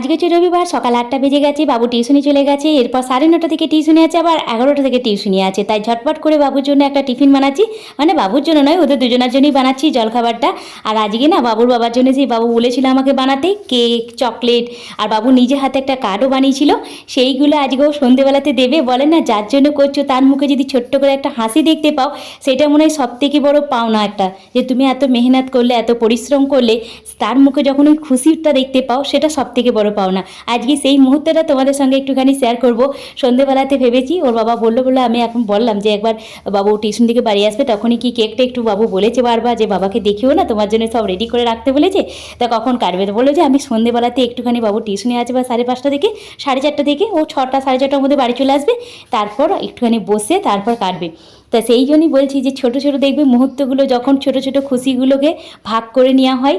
আজকে হচ্ছে রবিবার, সকাল 8টা বেজে গেছে, বাবু টিউশনি চলে গেছে। এরপর 9:30 থেকে টিউশনি আছে, আবার 11টা থেকে টিউশনি আছে। তাই ঝটপট করে বাবুর জন্য একটা টিফিন বানাচ্ছি, মানে বাবুর জন্য নয়, ওদের দুজনের জন্যই বানাচ্ছি জলখাবারটা। আর আজকে না বাবুর বাবার জন্য, সেই বাবু বলেছিল আমাকে বানাতে কেক, চকলেট, আর বাবু নিজে হাতে একটা কার্ডও বানিয়েছিল, সেইগুলো আজকেও সন্ধেবেলাতে দেবে। বলে না, যার জন্য করছো তার মুখে যদি ছোট্ট করে একটা হাসি দেখতে পাও, সেটা মনে হয় সব থেকে বড় পাওনা একটা, যে তুমি এত মেহনত করলে, এত পরিশ্রম করলে, তার মুখে যখন ওই খুশিটা দেখতে পাও, সেটা সব থেকে বড় পাওনা। আজকে সেই মুহূর্তটা তোমাদের সঙ্গে একটুখানি শেয়ার করব। সন্ধেবেলাতে ভেবেছি, ওর বাবা বললো আমি এখন বললাম যে একবার বাবু টিউশন থেকে বাড়ি আসবে, তখনই কি কেকটা একটু বাবু বলেছে বারবার যে বাবাকে দেখিও না, তোমার জন্য সব রেডি করে রাখতে বলেছে, তা কখন কাটবে। তো বললো যে আমি সন্ধেবেলাতে একটুখানি বাবু টিউশনে আছে বা 5:30 থেকে 4:30 থেকে, ও 6টা 6:30টার মধ্যে বাড়ি চলে আসবে, তারপর একটুখানি বসে তারপর কাটবে। তা সেই জন্যই বলছি যে ছোটো ছোটো দেখবে মুহূর্তগুলো, যখন ছোটো ছোটো খুশিগুলোকে ভাগ করে নেওয়া হয়,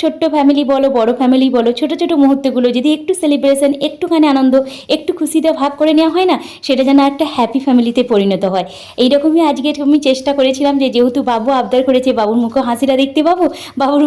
ছোট্ট ফ্যামিলি বলো, বড় ফ্যামিলি বলো, ছোটো ছোটো মুহূর্তগুলো যদি একটু সেলিব্রেশন, একটুখানি আনন্দ, একটু খুশিতে ভাগ করে নেওয়া হয় না, সেটা যেন একটা হ্যাপি ফ্যামিলিতে পরিণত হয়। এইরকমই আজকে আমি চেষ্টা করেছিলাম যে যেহেতু বাবু আবদার করেছে, বাবুর মুখেও হাসিটা দেখতে পাবো,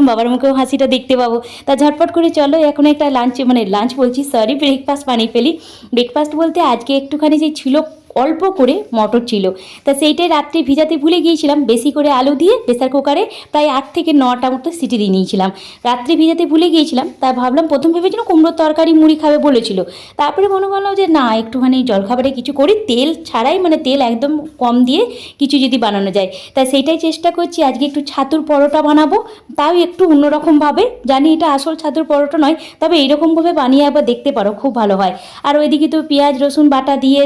বাবার মুখেও হাসিটা দেখতে পাবো। তা ঝটপট করে চলো এখন একটা লাঞ্চ বলছি, সরি, ব্রেকফাস্ট বানিয়ে ফেলি। ব্রেকফাস্ট বলতে আজকে একটুখানি যে ছিল, অল্প করে মটর ছিল, তা সেইটাই রাত্রে ভিজাতে ভুলে গিয়েছিলাম। বেশি করে আলু দিয়ে প্রেসার কুকারে প্রায় 8 থেকে 9টা মতো সিটি দিয়ে নিয়েছিলাম, রাত্রে ভিজাতে ভুলে গিয়েছিলাম। তাই ভাবলাম, প্রথম ভেবেছিলাম কুমড়োর তরকারি মুড়ি খাবে বলেছিল, তারপরে মনে করলাম যে না, একটুখানি জলখাবারে কিছু করি, তেল ছাড়াই, মানে তেল একদম কম দিয়ে কিছু যদি বানানো যায়। তাই সেইটাই চেষ্টা করছি। আজকে একটু ছাতুর পরোটা বানাবো, তাও একটু অন্যরকমভাবে। জানি এটা আসল ছাতুর পরোটা নয়, তবে এইরকমভাবে বানিয়ে একবার দেখতে পারো, খুব ভালো হয়। আর ওইদিকে তো পেঁয়াজ রসুন বাটা দিয়ে,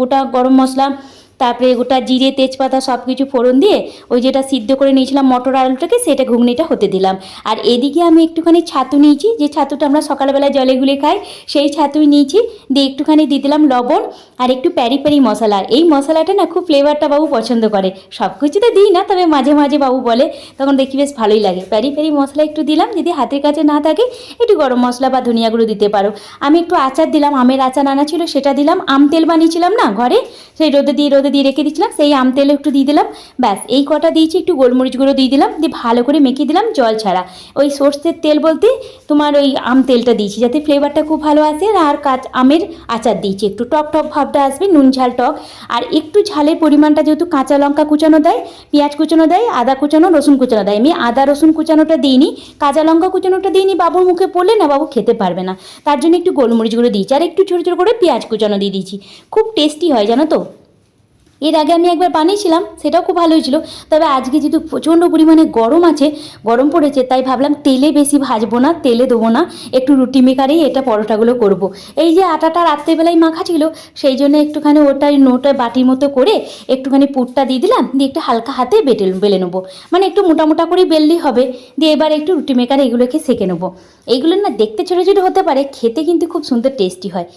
গোটা গরম মশলা, তারপরে গোটা জিরে তেজপাতা সব কিছু ফোড়ন দিয়ে, ওই যেটা সিদ্ধ করে নিয়েছিলাম মটর আলুটাকে, সেটা ঘুগনিটা হতে দিলাম। আর এদিকে আমি একটুখানি ছাতু নিয়েছি, যে ছাতুটা আমরা সকালবেলায় জলে গুলে খাই, সেই ছাতুই নিয়েছি। দিয়ে একটুখানি দিয়ে দিলাম লবণ আর একটু প্যারি মশলা। এই মশলাটা না খুব ফ্লেভারটা বাবু পছন্দ করে, সব কিছুতে দিই না, তবে মাঝে মাঝে বাবু বলে, তখন দেখি বেশ ভালোই লাগে। প্যারি মশলা একটু দিলাম, যদি হাতের কাছে না থাকে একটু গরম মশলা বা ধনিয়া গুঁড়ো দিতে পারো। আমি একটু আচার দিলাম, আমের আচার আনা ছিল সেটা দিলাম। আম তেল বানিয়েছিলাম না ঘরে, সেই রোদে দিয়ে রেখে দিয়েছিলাম, সেই আম তেল একটু দিয়ে দিলাম। ব্যাস এই কটা দিয়েছি, একটু গোলমরিচ গুঁড়ো দিয়ে দিলাম, দিয়ে ভালো করে মেখে দিলাম জল ছাড়া। ওই সর্ষের তেল বলতে তোমার ওই আম তেলটা দিয়েছি, যাতে ফ্লেভারটা খুব ভালো আসে। আর আমের আচার দিয়েছি, একটু টক ভাবটা আসবে, নুন ঝাল টক। আর একটু ঝালের পরিমাণটা, যেহেতু কাঁচা লঙ্কা কুচানো দেয়, পেঁয়াজ কুচানো দেয়, আদা কুচানো, রসুন কুচানো দেয়, আমি আদা রসুন কুচানোটা দিইনি, কাঁচা লঙ্কা কুচানোটা দিইনি। বাবুর মুখে পড়লে না বাবু খেতে পারবে না, তার জন্য একটু গোলমরিচ গুঁড়ো দিয়েছি, আর একটু ছোটো ছোটো করে পেঁয়াজ কুচানো দিয়ে দিয়েছি। খুব টেস্টি হয় জানো তো। এর আগে আমি একবার বানিয়েছিলাম, সেটাও খুব ভালো হয়েছিল। তবে আজকে যেহেতু প্রচণ্ড পরিমাণে গরম পড়েছে, তাই ভাবলাম তেলে বেশি ভাজবো না, তেলে দেবো না, একটু রুটি মেকারেই এটা পরোটাগুলো করব। এই যে আটাটা রাত্রেবেলায় মাখা ছিল, সেই জন্য একটুখানি নোটা বাটির মতো করে একটুখানি পুরটা দিয়ে দিলাম, দিয়ে একটু হালকা হাতে বেলে নেবো, মানে একটু মোটা করে বেললেই হবে। দিয়ে এবার একটু রুটি মেকারে এগুলোকে সেঁকে নেবো। এইগুলো না দেখতে ছোটো ছোটো হতে পারে, খেতে কিন্তু খুব সুন্দর টেস্টি হয়।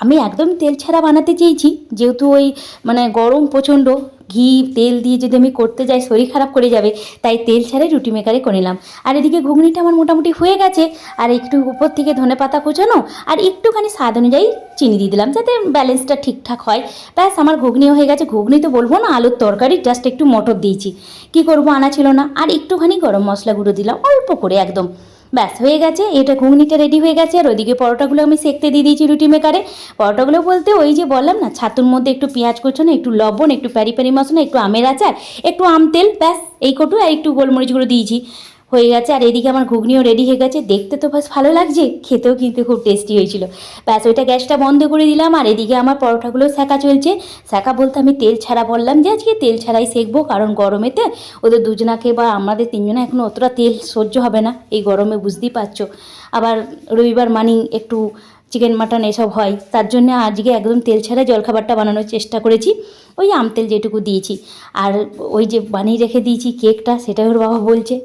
আমি একদম তেল ছাড়া বানাতে চেয়েছি, যেহেতু ওই মানে গরম প্রচণ্ড, ঘি তেল দিয়ে যদি আমি করতে যাই শরীর খারাপ করে যাবে, তাই তেল ছাড়াই রুটি মেকারে করে নিলাম। আর এদিকে ঘুগনিটা আমার মোটামুটি হয়ে গেছে, আর একটু উপর থেকে ধনেপাতা কুচানো আর একটুখানি স্বাদ অনুযায়ী চিনি দিয়ে দিলাম, যাতে ব্যালেন্সটা ঠিকঠাক হয়। ব্যাস আমার ঘুগনিও হয়ে গেছে। ঘুগনি তো বলবো না, আলুর তরকারি, জাস্ট একটু মটর দিয়েছি, কি করব আনা ছিল না। আর একটুখানি গরম মশলা গুঁড়ো দিলাম অল্প করে একদম। ব্যাস হয়ে গেছে, এটা ঘুগনিটা রেডি হয়ে গেছে। আর ওইদিকে পরোটাগুলো আমি সেঁকতে দিয়ে দিয়েছি রুটি মেকারে। পরোটাগুলো বলতে ওই যে বললাম না, ছাতুর মধ্যে একটু পেঁয়াজ কুচানো, একটু লবণ, একটু প্যারি মশলা, একটু আমের আচার, একটু আম তেল, ব্যাস এই কটু, আর একটু গোলমরিচ গুঁড়ো দিয়েছি, হয়ে গেছে। আর এদিকে আমার ঘুগনিও রেডি হয়ে গেছে, দেখতে তো বেশ ভালো লাগছে, খেতেও কিন্তু খুব টেস্টি হয়েছিল। ব্যাস ওইটা গ্যাসটা বন্ধ করে দিলাম। আর এদিকে আমার পরোটাগুলো সেঁকা চলছে। সেঁকা বলতে আমি তেল ছাড়া বললাম যে আজকে তেল ছাড়াই সেঁকবো, কারণ গরমেতে ওদের দুজনাকে বা আমাদের তিনজনে এখন অতটা তেল সহ্য হবে না এই গরমে, বুঝতেই পারছো। আবার রবিবার মানেই একটু চিকেন মাটন এসব হয়, তার জন্য আজকে একদম তেল ছাড়া জলখাবারটা বানানোর চেষ্টা করেছি। ওই আম তেল যেটুকু দিয়েছি। আর ওই যে বানিয়ে রেখে দিয়েছি কেকটা, সেটা ওর বাবা বলছে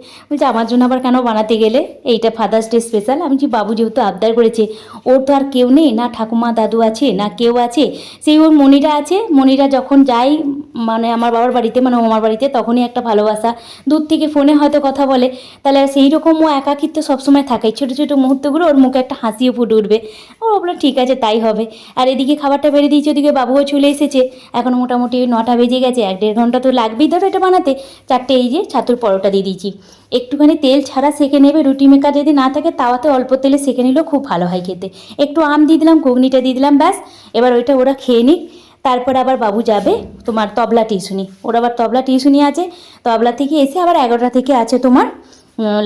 আমার জন্য আবার কেন বানাতে গেলে, এইটা ফাদার্স ডে স্পেশাল। আমি যে বাবু যেহেতু আবদার করেছে, ওর তো আর কেউ নেই, না ঠাকুমা দাদু আছে না কেউ আছে, সেই ওর মনিরা আছে। মনিরা যখন যায় মানে আমার বাবার বাড়িতে, মানে আমার বাড়িতে, তখনই একটা ভালোবাসা, দূর থেকে ফোনে হয়তো কথা বলে, তাহলে সেই রকম ও একাকিত্ব সবসময় থাকে। ছোটো ছোটো মুহূর্তগুলো ওর মুখে একটা হাসিও ফুটে উঠবে, ও বললো ঠিক আছে তাই হবে। আর এদিকে খাবারটা বেড়ে দিয়েছি, ওদিকে বাবুও চলে এসেছে। এখন মোটামুটি 9টা বেজে গেছে, 1-1.5 ঘন্টা তো লাগবেই ধরো এটা বানাতে। 4টে এই যে ছাতুর পরোটা দিয়ে দিয়েছি, একটুখানি তেল ছাড়া সেঁকে নেবে। রুটি মেকার যদি না থাকে তাওয়াতে অল্প তেলে সেঁকে নিলেও খুব ভালো হয় খেতে। একটু আম দিয়ে দিলাম, ঘুগনিটা দিয়ে দিলাম, ব্যাস। এবার ওইটা ওরা খেয়ে নিক, তারপর আবার বাবু যাবে তোমার তবলা টিউশনি। ওর আবার তবলা টিউশনি আছে। তবলা থেকে এসে আবার 11টা থেকে আছে তোমার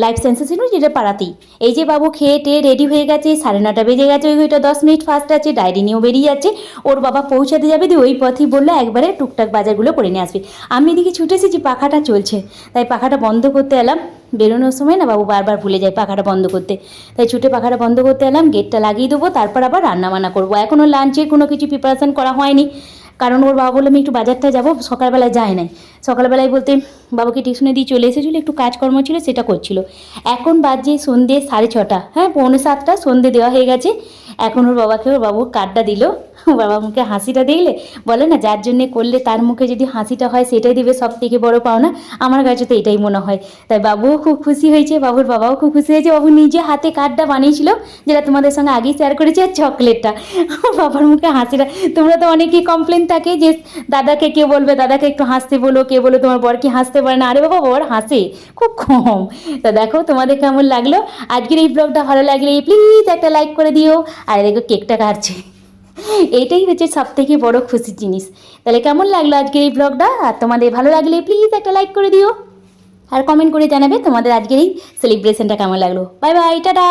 লাইফ সায়েন্সেস ছিল যেটা পাড়াতেই। এই যে বাবু খেয়ে টেয়ে রেডি হয়ে গেছে, 9:30 বেজে গেছে, ওইটা 10 মিনিট ফার্স্ট আছে, ডায়েরি নিয়েও বেরিয়ে যাচ্ছে। ওর বাবা পৌঁছাতে যাবে, দিয়ে ওই পথেই বললো একবারে টুকটাক বাজারগুলো করে নিয়ে আসবে। আমি এদিকে ছুটে এসেছি, পাখাটা চলছে, তাই পাখাটা বন্ধ করতে এলাম। বেরোনোর সময় না বাবু বারবার ভুলে যায় পাখাটা বন্ধ করতে, তাই ছুটে পাখাটা বন্ধ করতে এলাম। গেটটা লাগিয়ে দেবো, তারপর আবার রান্নাবান্না করবো। এখনও লাঞ্চের কোনো কিছু প্রিপারেশান করা হয়নি, কারণ ওর বাবা বললো আমি একটু বাজারটা যাবো, সকালবেলায় যায় নাই। সকালবেলায় বলতে বাবাকে টিউশনে দিয়ে চলে এসেছিলো, একটু কাজকর্ম ছিল সেটা করছিল। এখন বাজে সন্ধ্যে 6:30, হ্যাঁ 6:45, সন্ধ্যে দেওয়া হয়ে গেছে। এখন ওর বাবাকে ওর বাবু কার্ডটা দিল। বাবা মুখে হাসিটা দেখলে বলে না যার জন্যে করলে তার মুখে যদি হাসিটা হয় সেটাই দেবে সব থেকে বড় পাওনা। আমার কাছে তো এটাই মনে হয়। তাই বাবুও খুব খুশি হয়েছে, বাবুর বাবাও খুব খুশি হয়েছে। বাবু নিজে হাতে কার্ডটা বানিয়েছিল, যেটা তোমাদের সঙ্গে আগেই শেয়ার করেছি, আর চকলেটটা। বাবার মুখে হাসিটা, তোমরা তো অনেকেই কমপ্লেন থাকে যে দাদাকে কে বলবে, দাদাকে একটু হাসতে বলো, কে বলো তোমার বর কি হাসতে পারে না। আরে বাবা বর হাসে খুব কম। তা দেখো তোমাদের কেমন লাগলো আজকের এই ব্লগটা। ভালো লাগলে প্লিজ একটা লাইক করে দিও। আর দেখো কেকটা কাটছে, এইটাই হচ্ছে সব থেকে বড় খুশির জিনিস। তাহলে কেমন লাগলো আজকের এই ব্লগটা, আর তোমাদের ভালো লাগলে প্লিজ একটা লাইক করে দিও, আর কমেন্ট করে জানাবে তোমাদের আজকের এই সেলিব্রেশনটা কেমন লাগলো। Bye bye, tata.